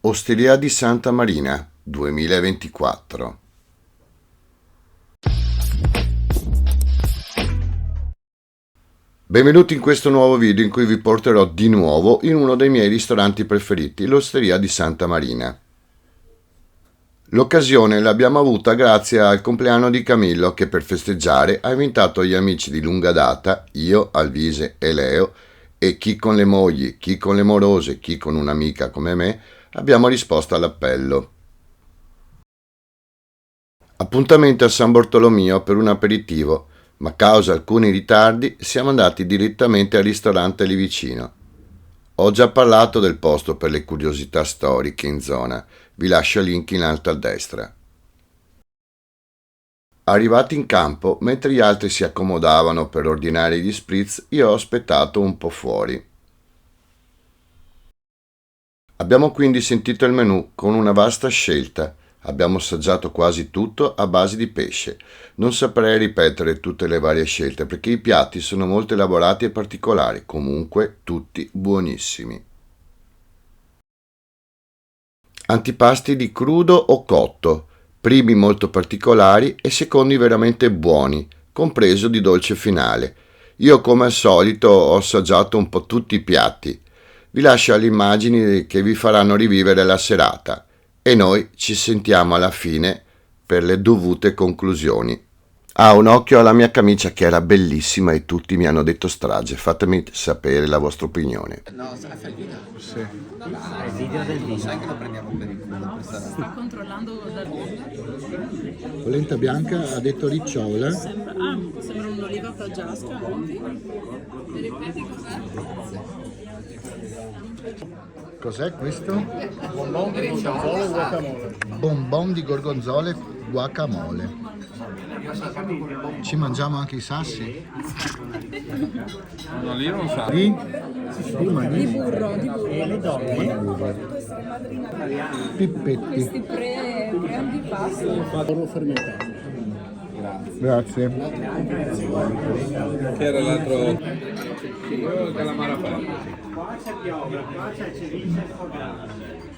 Osteria di Santa Marina 2024. Benvenuti in questo nuovo video in cui vi porterò di nuovo in uno dei miei ristoranti preferiti, l'Osteria di Santa Marina. L'occasione l'abbiamo avuta grazie al compleanno di Camillo che per festeggiare ha invitato gli amici di lunga data, io, Alvise e Leo, e chi con le mogli, chi con le morose, chi con un'amica come me, abbiamo risposto all'appello. Appuntamento a San Bartolomeo per un aperitivo, ma a causa alcuni ritardi siamo andati direttamente al ristorante lì vicino. Ho già parlato del posto per le curiosità storiche in zona, vi lascio il link in alto a destra. Arrivati in campo, mentre gli altri si accomodavano per ordinare gli spritz, io ho aspettato un po' fuori. Abbiamo quindi sentito il menù con una vasta scelta. Abbiamo assaggiato quasi tutto a base di pesce. Non saprei ripetere tutte le varie scelte perché i piatti sono molto elaborati e particolari, comunque tutti buonissimi. Antipasti di crudo o cotto, primi molto particolari e secondi veramente buoni, compreso di dolce finale. Io come al solito ho assaggiato un po' tutti i piatti. Vi lascio alle immagini che vi faranno rivivere la serata. E noi ci sentiamo alla fine per le dovute conclusioni. Un occhio alla mia camicia che era bellissima e tutti mi hanno detto strage. Fatemi sapere la vostra opinione. No, fai il video? Sì. Dai, il video del video. Sai che lo prendiamo per il culo questa roba? Sta controllando da Polenta bianca ha detto ricciola. sembra un'oliva pagiasca. Mi ripeti cos'è? Cos'è questo? Bonbon di gorgonzola e guacamole. Bonbon di gorgonzola guacamole. Ci mangiamo anche i sassi? No, lì non sa. Di? Di burro. Pippetti. Questi pre-antipasti. Burro fermentato. Grazie. Che era l'altro? Io il calamara fatto.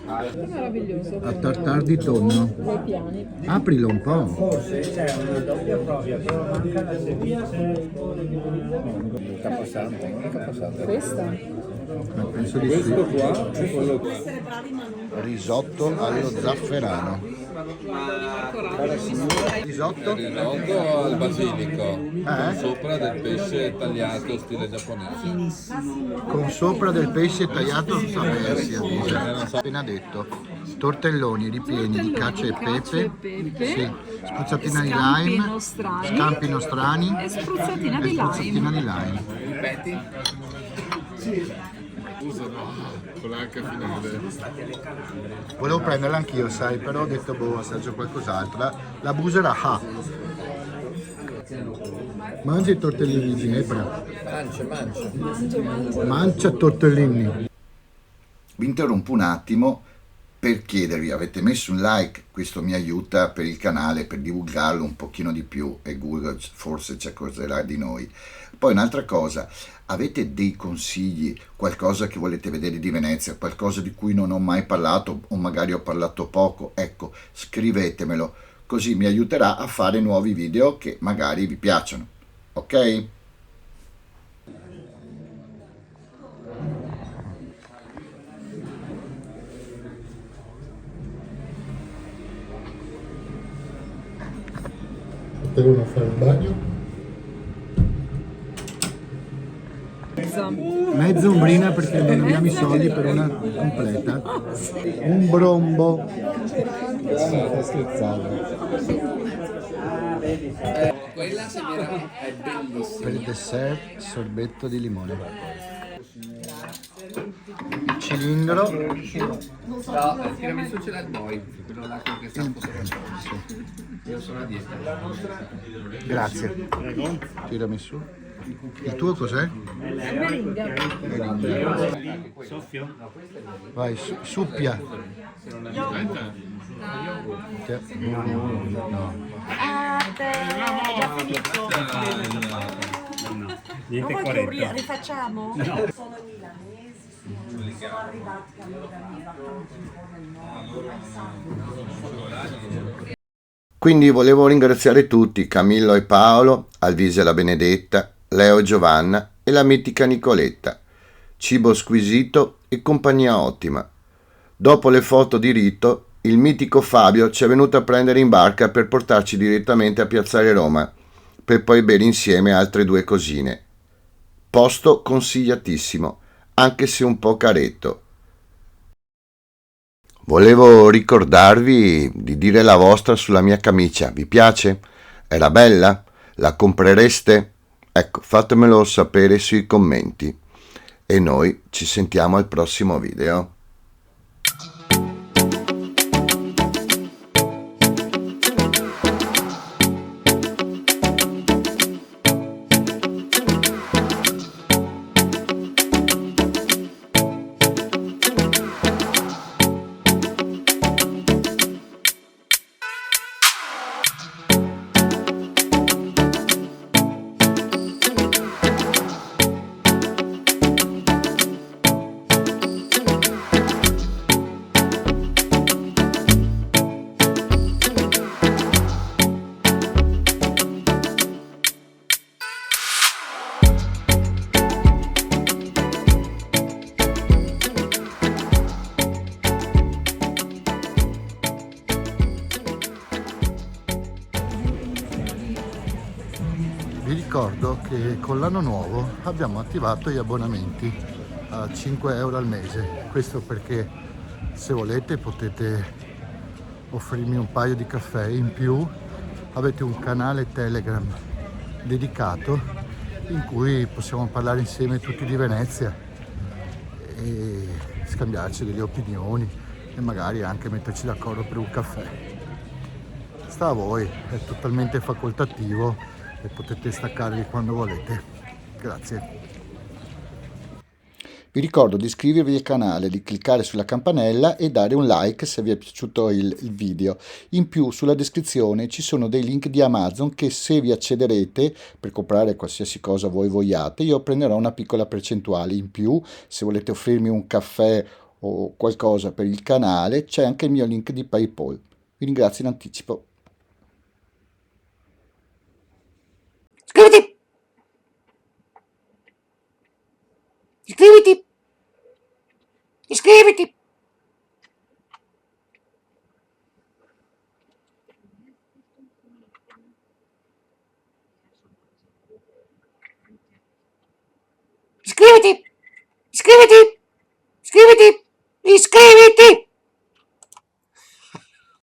È meraviglioso. A tartar di tonno. Due piani. Aprilo un po'. Questa? Penso di sì. Questo qua e quello qua. Risotto allo zafferano. Risotto? Risotto al basilico. Eh? Sopra del pesce tagliato stile giapponese. Con sopra del pesce tagliato a versi, appena detto. Tortelloni ripieni di cacio e pepe. Sì. Spruzzatina di lime. Scampi nostrani. E spruzzatina di Spruzzatina lime. di lime. Ripeti? Con l'anca finale. Volevo prenderla anch'io, sai, però ho detto boh, assaggio qualcos'altro. La busera ha. Mangia i tortellini di Ginepra. Mangia tortellini. Vi interrompo un attimo per chiedervi, avete messo un like? Questo mi aiuta per il canale, per divulgarlo un pochino di più e Google forse ci accorgerà di noi. Poi un'altra cosa, avete dei consigli, qualcosa che volete vedere di Venezia, qualcosa di cui non ho mai parlato o magari ho parlato poco? Ecco, scrivetemelo, così mi aiuterà a fare nuovi video che magari vi piacciono, ok? Devono fare il bagno. Mezza ombrina perché non abbiamo i soldi per una completa. Un brombo. Sto scherzando. Quella sembrava è bellissima. Per il dessert sorbetto di limone. Cilindro. No, il tiramisù ce l'ha il boy, quello là che sta fotografando. Io sono a dieta. Grazie. Tiramisù. Il tuo cos'è? Vai, suppia. No. Niente 40. Rifacciamo? Sono milanesi. Quindi volevo ringraziare tutti, Camillo e Paolo, Alvise e la Benedetta, Leo e Giovanna e la mitica Nicoletta. Cibo squisito e compagnia ottima. Dopo le foto di rito, il mitico Fabio ci è venuto a prendere in barca per portarci direttamente a Piazzale Roma, per poi bere insieme altre 2 cosine. Posto consigliatissimo, anche se un po' caretto. Volevo ricordarvi di dire la vostra sulla mia camicia. Vi piace? Era bella? La comprereste? Ecco, fatemelo sapere sui commenti. E noi ci sentiamo al prossimo video. Vi ricordo che con l'anno nuovo abbiamo attivato gli abbonamenti a 5 euro al mese. Questo perché se volete potete offrirmi un paio di caffè in più. Avete un canale Telegram dedicato in cui possiamo parlare insieme tutti di Venezia e scambiarci delle opinioni e magari anche metterci d'accordo per un caffè. Sta a voi, è totalmente facoltativo e potete staccarvi quando volete. Grazie. Vi ricordo di iscrivervi al canale, di cliccare sulla campanella e dare un like se vi è piaciuto il video. In più sulla descrizione ci sono dei link di Amazon che se vi accederete per comprare qualsiasi cosa voi vogliate io prenderò una piccola percentuale. In più se volete offrirmi un caffè o qualcosa per il canale c'è anche il mio link di PayPal. Vi ringrazio in anticipo. Iscriviti! Iscriviti! Iscriviti! Iscriviti! Iscriviti! Iscriviti! Iscriviti!